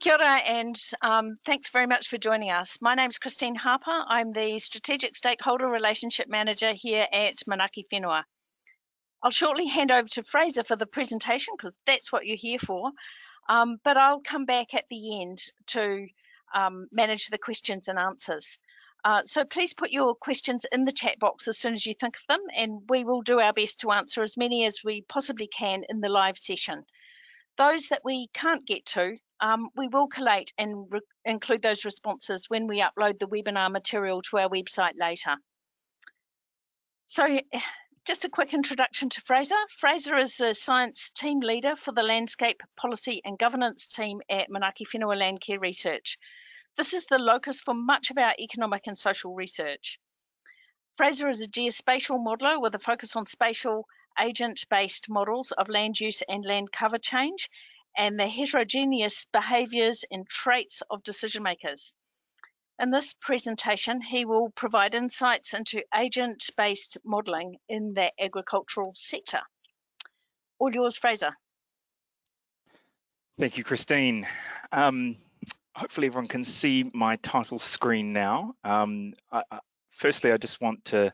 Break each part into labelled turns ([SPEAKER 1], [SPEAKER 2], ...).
[SPEAKER 1] Kia ora and thanks very much for joining us. My name's Christine Harper. I'm the Strategic Stakeholder Relationship Manager here at Manaaki Whenua. I'll shortly hand over to Fraser for the presentation because that's what you're here for, but I'll come back at the end to manage the questions and answers. So please put your questions in the chat box as soon as you think of them, and we will do our best to answer as many as we possibly can in the live session. Those that we can't get to, we will collate and include those responses when we upload the webinar material to our website later. So just a quick introduction to Fraser. Fraser is the science team leader for the Landscape Policy and Governance team at Manaaki Whenua Landcare Research. This is the locus for much of our economic and social research. Fraser is a geospatial modeller with a focus on spatial agent-based models of land use and land cover change and the heterogeneous behaviours and traits of decision makers. In this presentation, he will provide insights into agent-based modelling in the agricultural sector. All yours, Fraser.
[SPEAKER 2] Thank you, Christine. Hopefully everyone can see my title screen now. Firstly, I just want to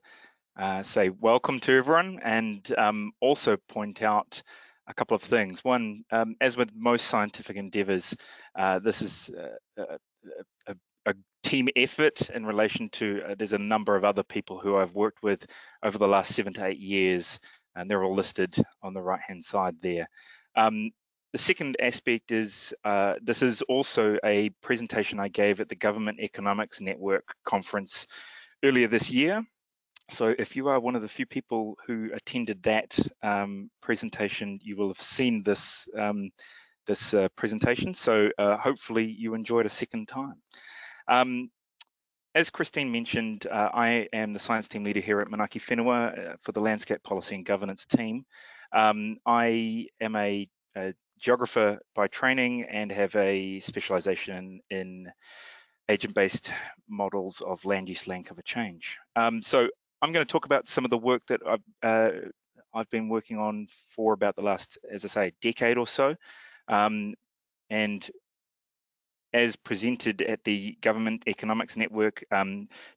[SPEAKER 2] say welcome to everyone and also point out a couple of things. One, as with most scientific endeavours, this is a team effort in relation to, there's a number of other people who I've worked with over the last 7 to 8 years, and they're all listed on the right-hand side there. The second aspect is, this is also a presentation I gave at the Government Economics Network conference earlier this year. So if you are one of the few people who attended that presentation, you will have seen this, presentation. So hopefully you enjoyed a second time. As Christine mentioned, I am the science team leader here at Manaaki Whenua for the Landscape Policy and Governance team. I am a geographer by training and have a specialization in agent-based models of land use, land cover change. So I'm going to talk about some of the work that I've been working on for about the last, as I say, decade or so. And as presented at the Government Economics Network,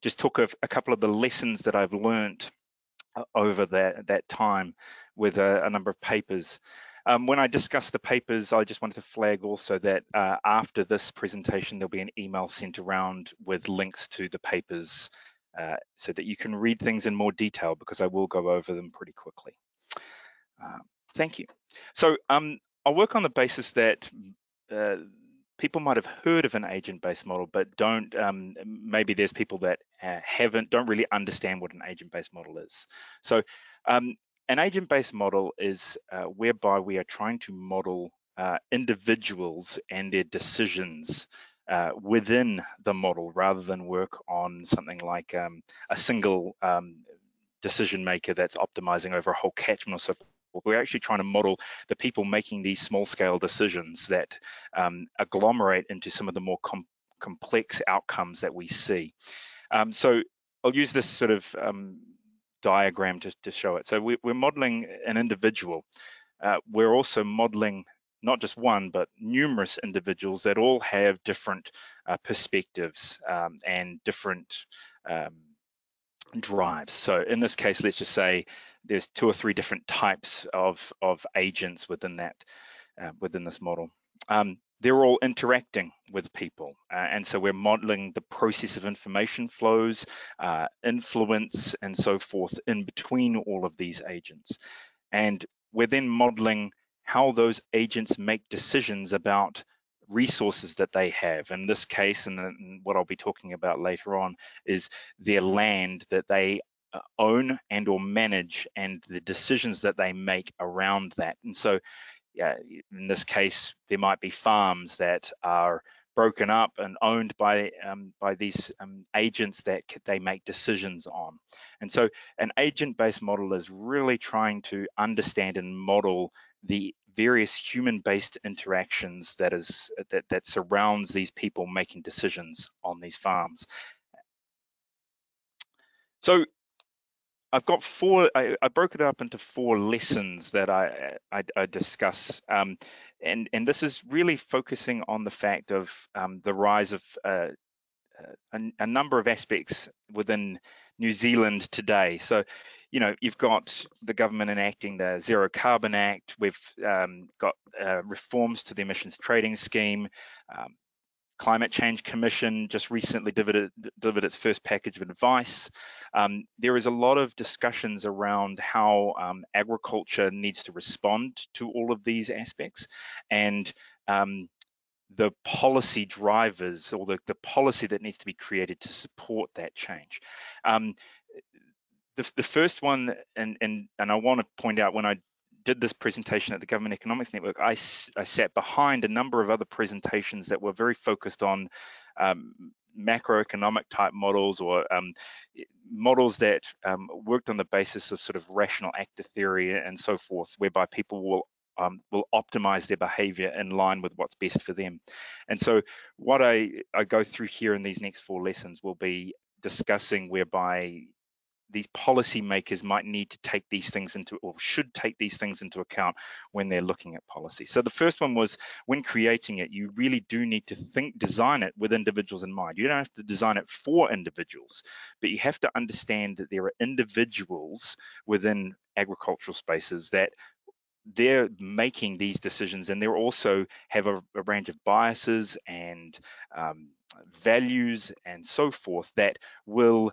[SPEAKER 2] just took a couple of the lessons that I've learned over that time with a number of papers. When I discuss the papers, I just wanted to flag also that after this presentation, there'll be an email sent around with links to the papers so that you can read things in more detail, because I will go over them pretty quickly. Thank you. So I'll work on the basis that people might have heard of an agent-based model, but don't, maybe there's people that don't really understand what an agent-based model is. So an agent-based model is whereby we are trying to model individuals and their decisions within the model, rather than work on something like a single decision maker that's optimizing over a whole catchment or so forth. We're actually trying to model the people making these small-scale decisions that agglomerate into some of the more complex outcomes that we see. So I'll use this sort of diagram to show it. So we're modeling an individual. We're also modeling not just one, but numerous individuals that all have different perspectives and different drives. So in this case, let's just say there's 2 or 3 different types of agents within that within this model. They're all interacting with people, and so we're modeling the process of information flows, influence, and so forth in between all of these agents. And we're then modeling how those agents make decisions about resources that they have. In this case, and what I'll be talking about later on, is their land that they own and or manage, and the decisions that they make around that. And so yeah, in this case, there might be farms that are broken up and owned by these agents that they make decisions on. And so an agent-based model is really trying to understand and model the various human-based interactions that surrounds these people making decisions on these farms. So I've got four. I broke it up into 4 lessons that I discuss, and this is really focusing on the fact of the rise of a number of aspects within New Zealand today. So, you've got the government enacting the Zero Carbon Act. We've got reforms to the emissions trading scheme. Climate Change Commission just recently delivered its first package of advice. There is a lot of discussions around how agriculture needs to respond to all of these aspects, and the policy drivers, or the policy that needs to be created to support that change. The first one, and I want to point out, when I did this presentation at the Government Economics Network, I sat behind a number of other presentations that were very focused on macroeconomic type models, or models that worked on the basis of sort of rational actor theory and so forth, whereby people will optimize their behavior in line with what's best for them. And so what I go through here in these next 4 lessons will be discussing whereby these policymakers might need to take these things into, or should take these things into account when they're looking at policy. So the first one was, when creating it, you really do need to design it with individuals in mind. You don't have to design it for individuals, but you have to understand that there are individuals within agricultural spaces that they're making these decisions, and they also have a range of biases and values and so forth that will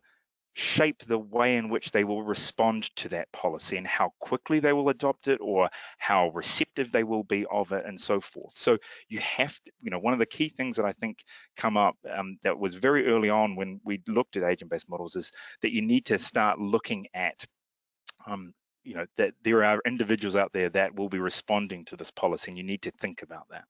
[SPEAKER 2] shape the way in which they will respond to that policy, and how quickly they will adopt it, or how receptive they will be of it, and so forth. So you have to, one of the key things that I think come up that was very early on when we looked at agent-based models, is that you need to start looking at that there are individuals out there that will be responding to this policy, and you need to think about that.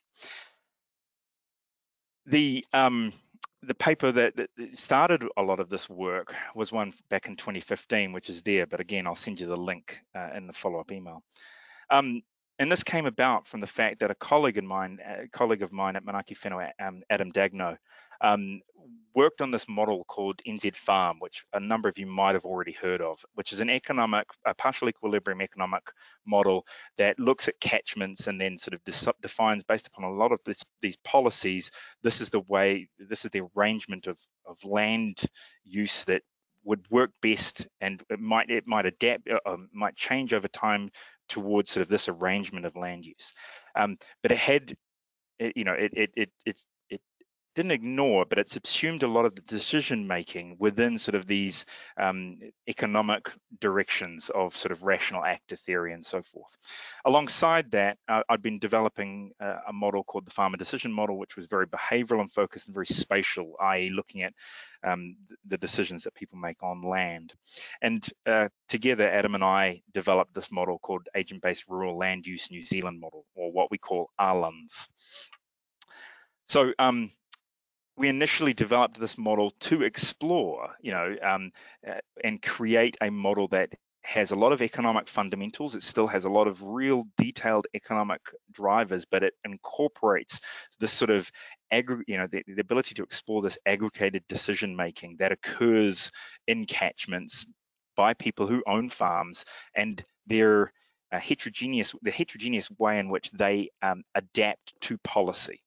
[SPEAKER 2] The paper that started a lot of this work was one back in 2015, which is there, but again, I'll send you the link in the follow-up email. And this came about from the fact that a colleague of mine at Manaki Whenua, Adam Dagno, worked on this model called NZ Farm, which a number of you might have already heard of, which is a partial equilibrium economic model that looks at catchments and then sort of defines, based upon a lot of these policies, this is the arrangement of land use that would work best, and it might adapt, might change over time towards sort of this arrangement of land use. But it didn't ignore, but it subsumed a lot of the decision making within sort of these economic directions of sort of rational actor theory and so forth. Alongside that, I'd been developing a model called the farmer decision model, which was very behavioral and focused and very spatial, i.e. looking at the decisions that people make on land. And together, Adam and I developed this model called Agent-Based Rural Land Use New Zealand model, or what we call ARLUNS. So we initially developed this model to explore, and create a model that has a lot of economic fundamentals. It still has a lot of real detailed economic drivers, but it incorporates this sort of the ability to explore this aggregated decision making that occurs in catchments by people who own farms, and their heterogeneous way in which they adapt to policy.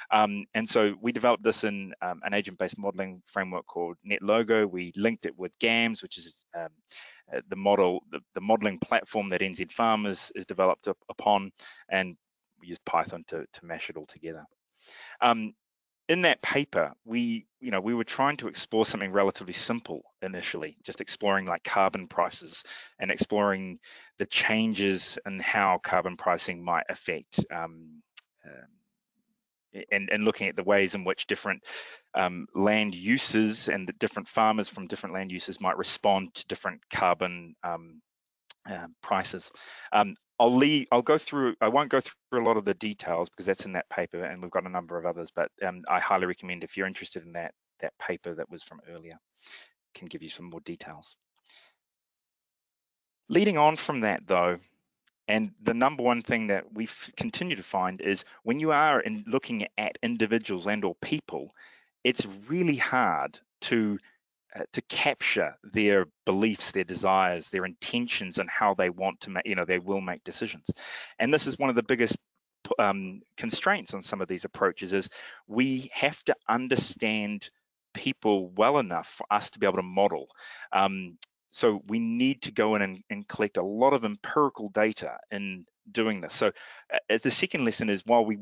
[SPEAKER 2] And so we developed this in an agent-based modeling framework called NetLogo. We linked it with GAMS, which is the modeling platform that NZ Farm is developed upon, and we used Python to mash it all together. In that paper, we were trying to explore something relatively simple initially, just exploring like carbon prices and exploring the changes in how carbon pricing might affect and looking at the ways in which different land uses and the different farmers from different land uses might respond to different carbon prices. I won't go through a lot of the details because that's in that paper, and we've got a number of others, but I highly recommend, if you're interested in that paper that was from earlier, can give you some more details. Leading on from that though, and the number one thing that we continue to find is when you are looking at individuals and or people, it's really hard to capture their beliefs, their desires, their intentions, and how they want to make, they will make decisions. And this is one of the biggest constraints on some of these approaches, is we have to understand people well enough for us to be able to model. So we need to go in and collect a lot of empirical data in doing this. So as the second lesson is, while we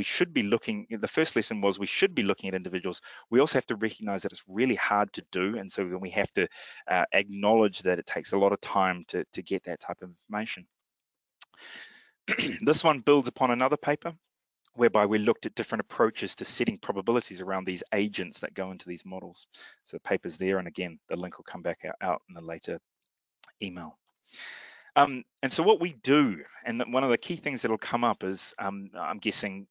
[SPEAKER 2] should be looking, the first lesson was we should be looking at individuals, we also have to recognize that it's really hard to do. And so then we have to acknowledge that it takes a lot of time to get that type of information. This one builds upon another paper whereby we looked at different approaches to setting probabilities around these agents that go into these models. So the paper's there, and again, the link will come back out in a later email. And so what we do, and one of the key things that'll come up is, I'm guessing,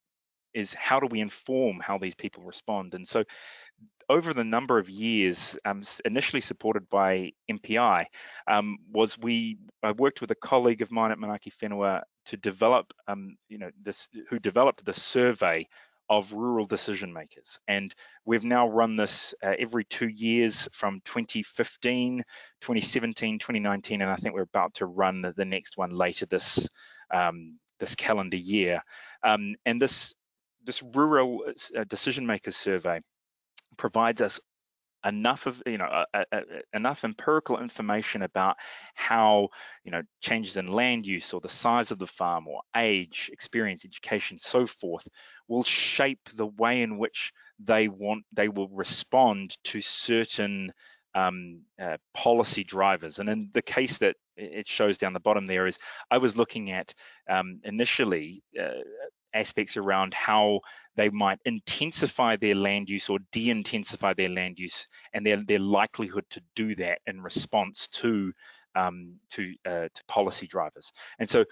[SPEAKER 2] is how do we inform how these people respond? And so over the number of years, initially supported by MPI, I worked with a colleague of mine at Manaki Whenua to develop, who developed the survey of rural decision makers. And we've now run this every 2 years from 2015, 2017, 2019, and I think we're about to run the next one later this calendar year. And this rural decision makers survey provides us enough of enough empirical information about how changes in land use or the size of the farm or age, experience, education, so forth will shape the way in which they will respond to certain policy drivers. And in the case that it shows down the bottom there is, I was looking at initially aspects around how they might intensify their land use or de-intensify their land use, and their likelihood to do that in response to policy drivers. And so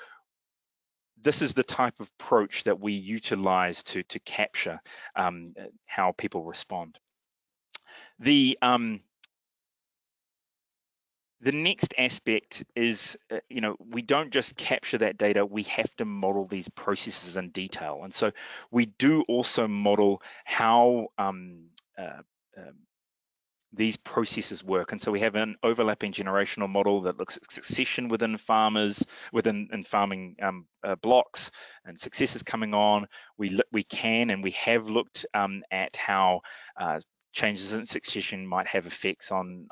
[SPEAKER 2] this is the type of approach that we utilize to capture how people respond. The next aspect is, we don't just capture that data, we have to model these processes in detail. And so we do also model how these processes work. And so we have an overlapping generational model that looks at succession within farmers, within farming blocks, and successes coming on. We can and we have looked at how changes in succession might have effects on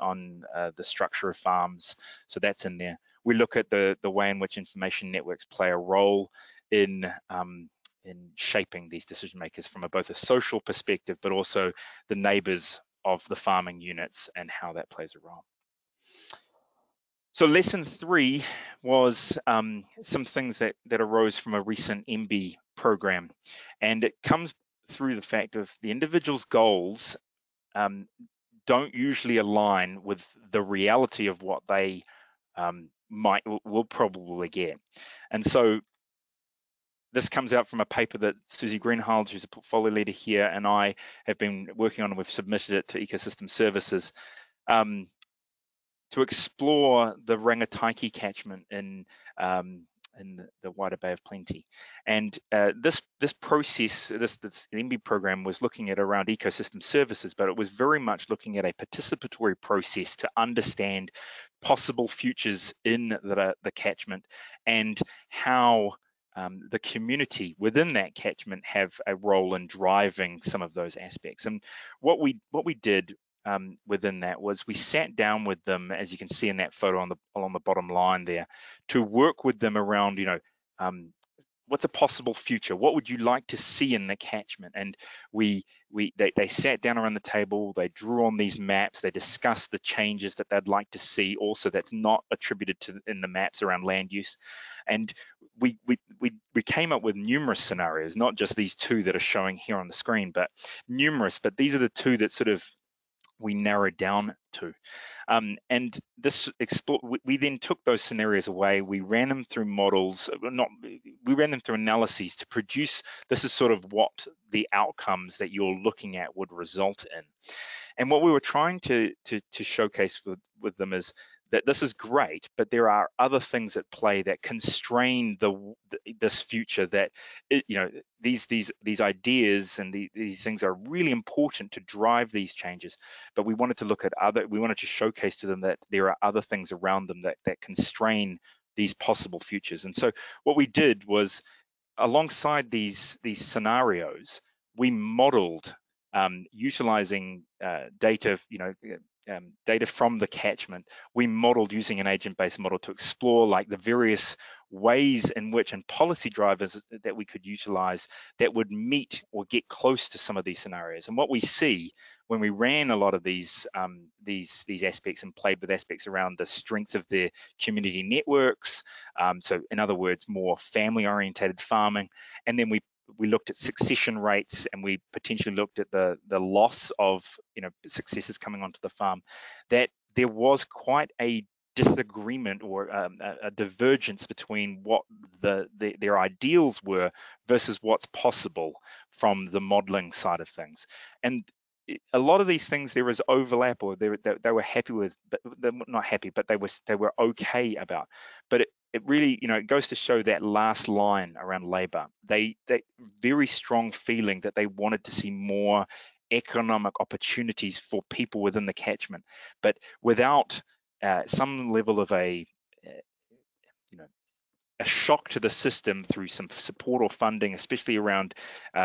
[SPEAKER 2] the structure of farms. So that's in there. We look at the way in which information networks play a role in shaping these decision makers from both a social perspective, but also the neighbors of the farming units and how that plays a role. So lesson 3 was some things that arose from a recent MB program, and it comes through the fact of the individual's goals don't usually align with the reality of what they will probably get. And so this comes out from a paper that Susie Greenhalgh, who's a portfolio leader here, and I have been working on, and we've submitted it to Ecosystem Services to explore the Rangataiki catchment in the wider Bay of Plenty. And this process, this MB program was looking at around ecosystem services, but it was very much looking at a participatory process to understand possible futures in the catchment and how the community within that catchment have a role in driving some of those aspects. And what we did within that was we sat down with them, as you can see in that photo along the bottom line there, to work with them around, what's a possible future? What would you like to see in the catchment? And they sat down around the table, they drew on these maps, they discussed the changes that they'd like to see also that's not attributed to in the maps around land use. And we came up with numerous scenarios, not just these 2 that are showing here on the screen, but numerous, but these are the 2 that sort of we narrowed down to. And we then took those scenarios away, we ran them through models, we ran them through analyses to produce, this is sort of what the outcomes that you're looking at would result in. And what we were trying to showcase with them is that this is great, but there are other things at play that constrain this future. That these ideas and these things are really important to drive these changes. But we wanted to look at we wanted to showcase to them that there are other things around them that constrain these possible futures. And so what we did was, alongside these scenarios, we modeled utilizing data, data from the catchment. We modeled using an agent-based model to explore like the various ways in which, and policy drivers that we could utilize that would meet or get close to some of these scenarios. And what we see when we ran a lot of these aspects and played with aspects around the strength of their community networks, so in other words, more family-orientated farming, and then we looked at succession rates, and we potentially looked at the loss of successors coming onto the farm, that there was quite a disagreement or a divergence between what their ideals were versus what's possible from the modeling side of things. And a lot of these things there is overlap, or they were happy with, but they're not happy, but they were okay about. But it really, it goes to show that last line around labor. They very strong feeling that they wanted to see more economic opportunities for people within the catchment, but without some level of a shock to the system through some support or funding, especially around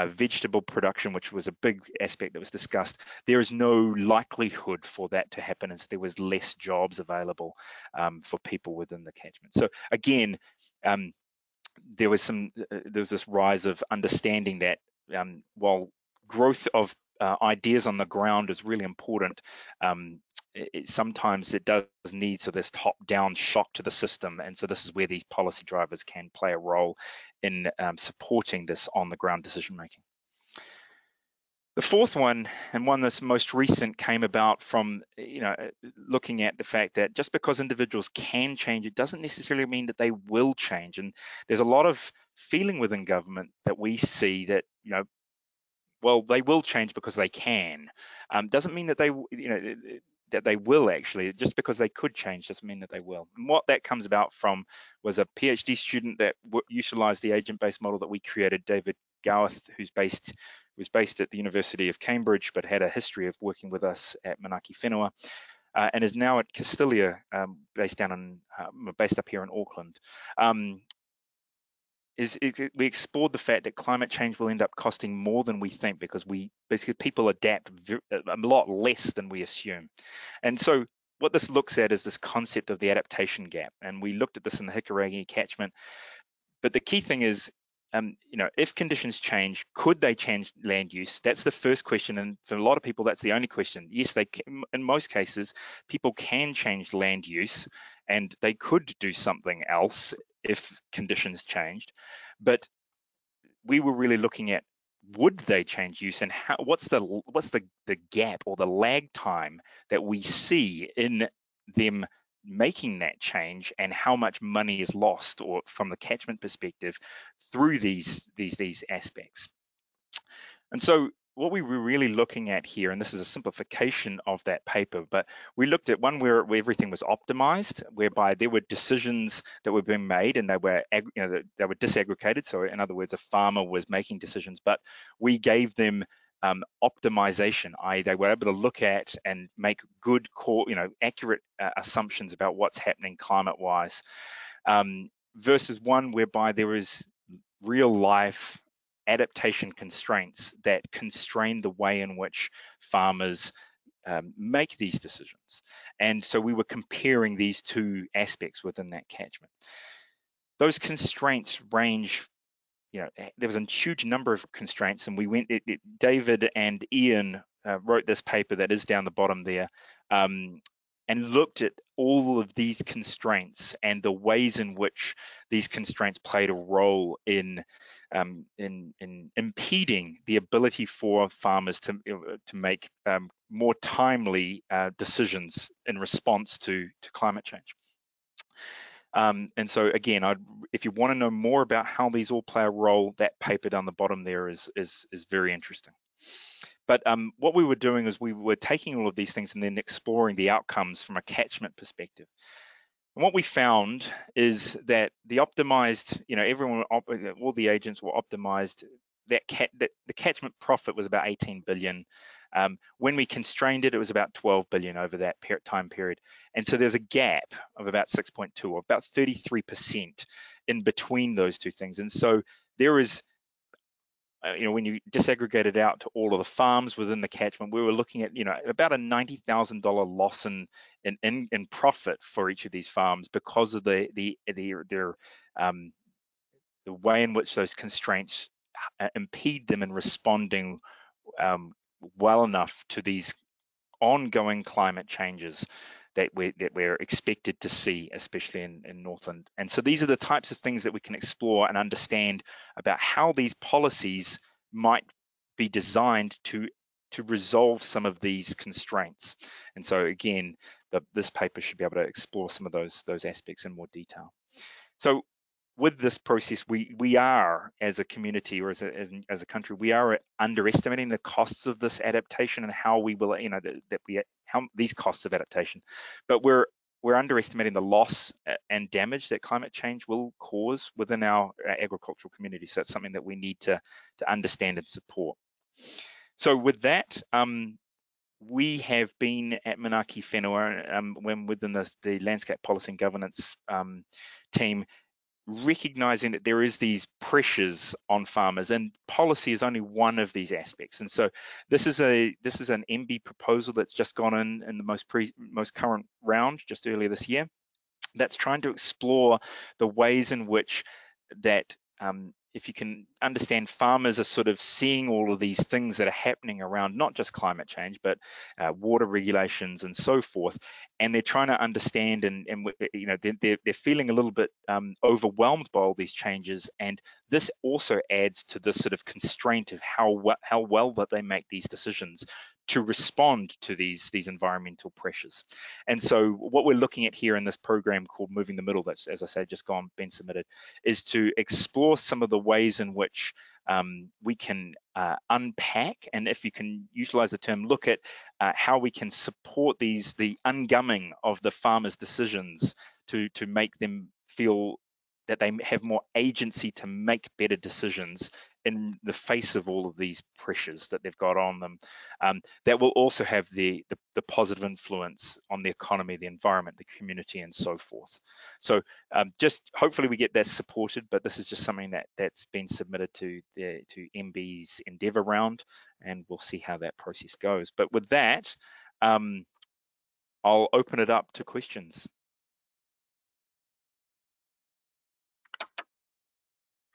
[SPEAKER 2] vegetable production, which was a big aspect that was discussed. There is no likelihood for that to happen, as there was less jobs available for people within the catchment. So again, there was this rise of understanding that while growth of ideas on the ground is really important, sometimes it does need this top-down shock to the system, and so this is where these policy drivers can play a role in supporting this on-the-ground decision-making. The fourth one, and one that's most recent, came about from looking at the fact that just because individuals can change, it doesn't necessarily mean that they will change. And there's a lot of feeling within government that we see that well, they will change because they can. Doesn't mean that they will actually. Just because they could change doesn't mean that they will. And what that comes about from was a PhD student that utilized the agent-based model that we created, David Gowerth, who was based at the University of Cambridge, but had a history of working with us at Manaki Whenua, and is now at Castilia, based up here in Auckland. We explored the fact that climate change will end up costing more than we think, because people adapt a lot less than we assume. And so what this looks at is this concept of the adaptation gap, and we looked at this in the Hikurangi catchment. But the key thing is, if conditions change, could they change land use? That's the first question, and for a lot of people, that's the only question. Yes, they can. In most cases, people can change land use, and they could do something else if conditions changed. But we were really looking at, would they change use, and what's the gap or the lag time that we see in them making that change, and how much money is lost, or from the catchment perspective, through these aspects. And so what we were really looking at here, and this is a simplification of that paper, but we looked at one where everything was optimized, whereby there were decisions that were being made, and they were disaggregated. So in other words, a farmer was making decisions, but we gave them optimization, i.e. they were able to look at and make good accurate assumptions about what's happening climate-wise, versus one whereby there is real life adaptation constraints that constrain the way in which farmers make these decisions. And so we were comparing these two aspects within that catchment. Those constraints range, there was a huge number of constraints, and we went, David and Ian wrote this paper that is down the bottom there, and looked at all of these constraints and the ways in which these constraints played a role in impeding the ability for farmers to make more timely decisions in response to climate change. And so again, if you want to know more about how these all play a role, that paper down the bottom there is very interesting. But what we were doing is we were taking all of these things and then exploring the outcomes from a catchment perspective. And what we found is that the optimized, all the agents were optimized. That the catchment profit was about 18 billion. When we constrained it, it was about 12 billion over that time period. And so there's a gap of about 6.2, or about 33% in between those two things. And so there is, when you disaggregate it out to all of the farms within the catchment, we were looking at, about a $90,000 loss in profit for each of these farms because of the way in which those constraints impede them in responding well enough to these ongoing climate changes that we're expected to see, especially in Northland. And so these are the types of things that we can explore and understand about how these policies might be designed to resolve some of these constraints. And so again, this paper should be able to explore some of those aspects in more detail. So with this process, we are, as a community or as a country, we are underestimating the costs of this adaptation and how we will, how these costs of adaptation, but we're underestimating the loss and damage that climate change will cause within our agricultural community. So it's something that we need to understand and support. So with that, we have been at Manaaki Whenua, when within the landscape policy and governance team, recognizing that there is these pressures on farmers, and policy is only one of these aspects. And so this is an MB proposal that's just gone in the most current round just earlier this year, that's trying to explore the ways in which that if you can understand, farmers are sort of seeing all of these things that are happening around not just climate change, but water regulations and so forth, and they're trying to understand, and they're feeling a little bit overwhelmed by all these changes, and this also adds to this sort of constraint of how well that they make these decisions to respond to these environmental pressures. And so what we're looking at here in this program called Moving the Middle, that's, as I said, just been submitted, is to explore some of the ways in which we can unpack, and if you can utilize the term, look at how we can support the ungumming of the farmers' decisions to make them feel that they have more agency to make better decisions in the face of all of these pressures that they've got on them. That will also have the positive influence on the economy, the environment, the community, and so forth. So just hopefully we get that supported, but this is just something that's been submitted to MB's Endeavour round, and we'll see how that process goes. But with that, I'll open it up to questions.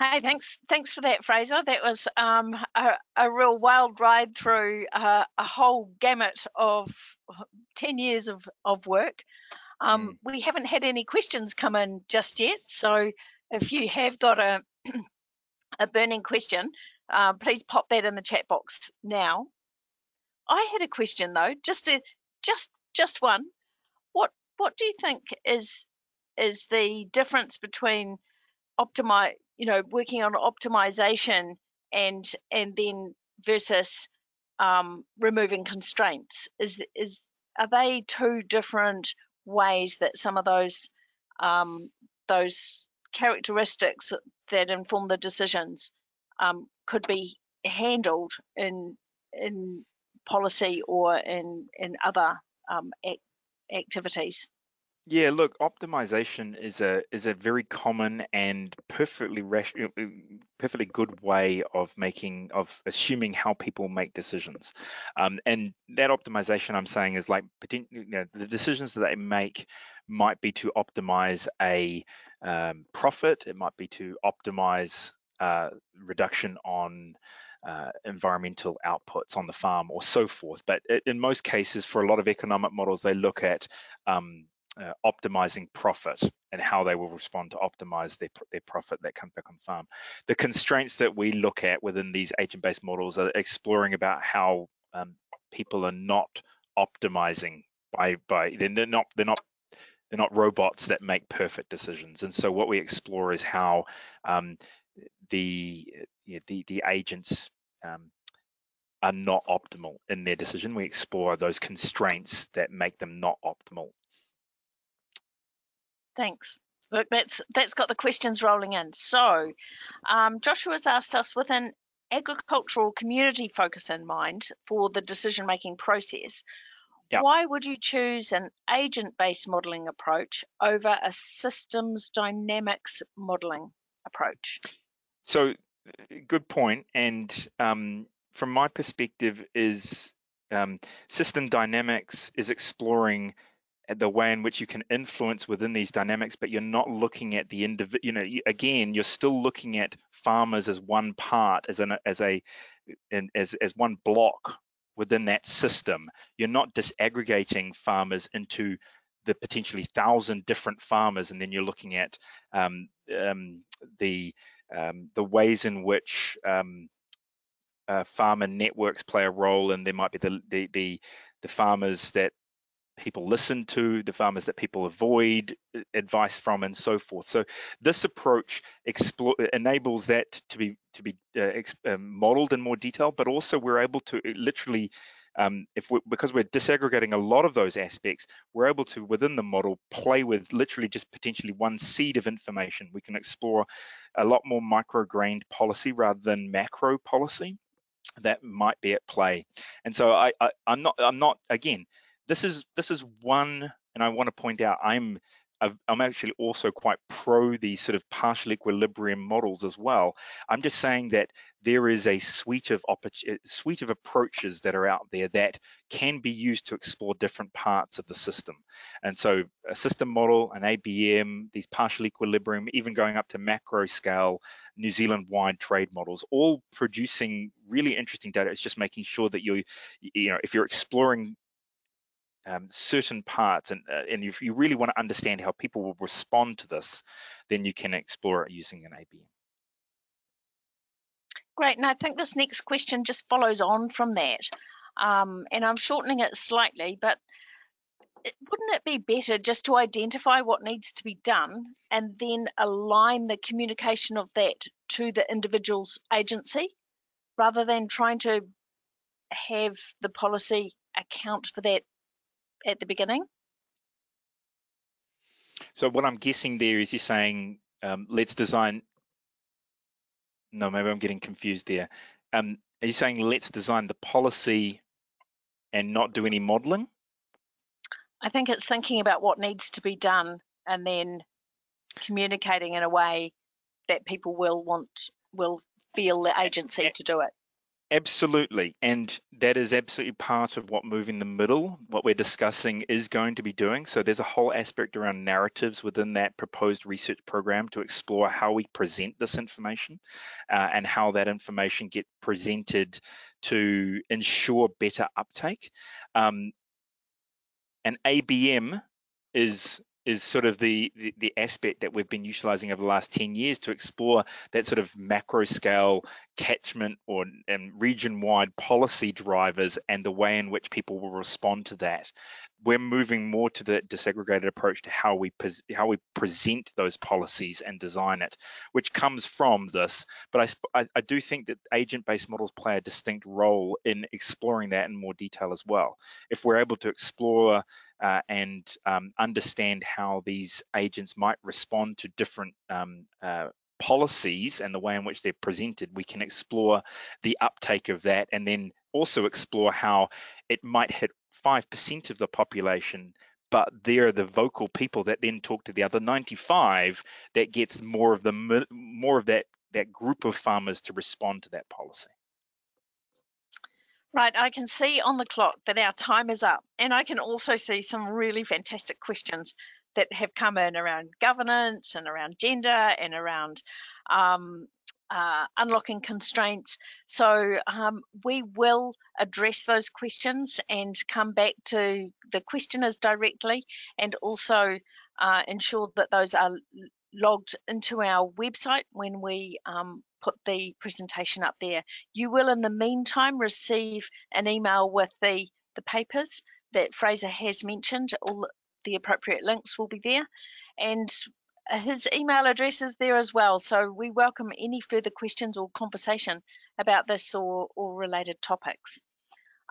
[SPEAKER 1] Hey, thanks for that, Fraser. That was a real wild ride through a whole gamut of 10 years of work. We haven't had any questions come in just yet, so if you have got a burning question, please pop that in the chat box now. I had a question though, just one. What do you think is the difference between working on optimization and then versus removing constraints? Are they two different ways that some of those characteristics that inform the decisions could be handled in policy or in other activities?
[SPEAKER 2] Yeah, look, optimization is a very common and perfectly good way of assuming how people make decisions, and that optimization I'm saying is like the decisions that they make might be to optimize a profit, it might be to optimize reduction on environmental outputs on the farm or so forth. But in most cases, for a lot of economic models, they look at optimizing profit and how they will respond to optimize their profit that comes back on farm. The constraints that we look at within these agent-based models are exploring about how people are not optimizing they're not robots that make perfect decisions. And so what we explore is how the agents are not optimal in their decision. We explore those constraints that make them not optimal.
[SPEAKER 1] Thanks. Look, that's got the questions rolling in. So Joshua's asked us, with an agricultural community focus in mind for the decision-making process,
[SPEAKER 2] Yeah.
[SPEAKER 1] why would you choose an agent-based modelling approach over a systems dynamics modelling approach?
[SPEAKER 2] So good point. And from my perspective is system dynamics is exploring the way in which you can influence within these dynamics, but you're not looking at the individual. Again, you're still looking at farmers as one part, as one block within that system. You're not disaggregating farmers into the potentially 1,000 different farmers, and then you're looking at the ways in which farmer networks play a role, and there might be the farmers that people listen to, the farmers that people avoid advice from, and so forth. So this approach enables that to be modeled in more detail, but also we're able to literally, because we're disaggregating a lot of those aspects, we're able to, within the model, play with literally just potentially one seed of information. We can explore a lot more micro-grained policy rather than macro policy that might be at play. And so I'm not again, this is one, and I want to point out I'm actually also quite pro these sort of partial equilibrium models as well. I'm just saying that there is a suite of approaches that are out there that can be used to explore different parts of the system. And so a system model, an ABM, these partial equilibrium, even going up to macro scale, New Zealand-wide trade models, all producing really interesting data. It's just making sure that if you're exploring certain parts, and if you really want to understand how people will respond to this, then you can explore it using an ABM.
[SPEAKER 1] Great, and I think this next question just follows on from that. And I'm shortening it slightly, but wouldn't it be better just to identify what needs to be done and then align the communication of that to the individual's agency, rather than trying to have the policy account for that at the beginning?
[SPEAKER 2] So what I'm guessing there is you're saying, let's design. No, maybe I'm getting confused there. Are you saying let's design the policy and not do any modeling?
[SPEAKER 1] I think it's thinking about what needs to be done and then communicating in a way that people will feel the agency to do it.
[SPEAKER 2] Absolutely, and that is absolutely part of what Moving the Middle, what we're discussing, is going to be doing. So there's a whole aspect around narratives within that proposed research program to explore how we present this information and how that information get presented to ensure better uptake. An ABM is sort of the aspect that we've been utilizing over the last 10 years to explore that sort of macro scale catchment or region-wide policy drivers and the way in which people will respond to that. We're moving more to the disaggregated approach to how we present those policies and design it, which comes from this. But I do think that agent-based models play a distinct role in exploring that in more detail as well. If we're able to explore and understand how these agents might respond to different policies and the way in which they're presented, we can explore the uptake of that, and then also explore how it might hit 5% of the population, but they're the vocal people that then talk to the other 95 that gets more of that group of farmers to respond to that policy.
[SPEAKER 1] Right, I can see on the clock that our time is up, and I can also see some really fantastic questions that have come in around governance and around gender and around unlocking constraints. So we will address those questions and come back to the questioners directly, and also ensure that those are logged into our website when we put the presentation up there. You will, in the meantime, receive an email with the papers that Fraser has mentioned. All the appropriate links will be there, and his email address is there as well. So we welcome any further questions or conversation about this or related topics.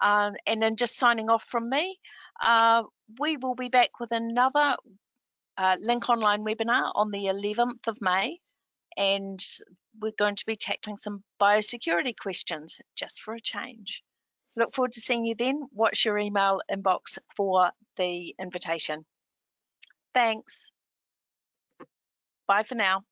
[SPEAKER 1] And then just signing off from me, we will be back with another LINKOnline Webinar on the 11th of May, and we're going to be tackling some biosecurity questions just for a change. Look forward to seeing you then. Watch your email inbox for the invitation. Thanks. Bye for now.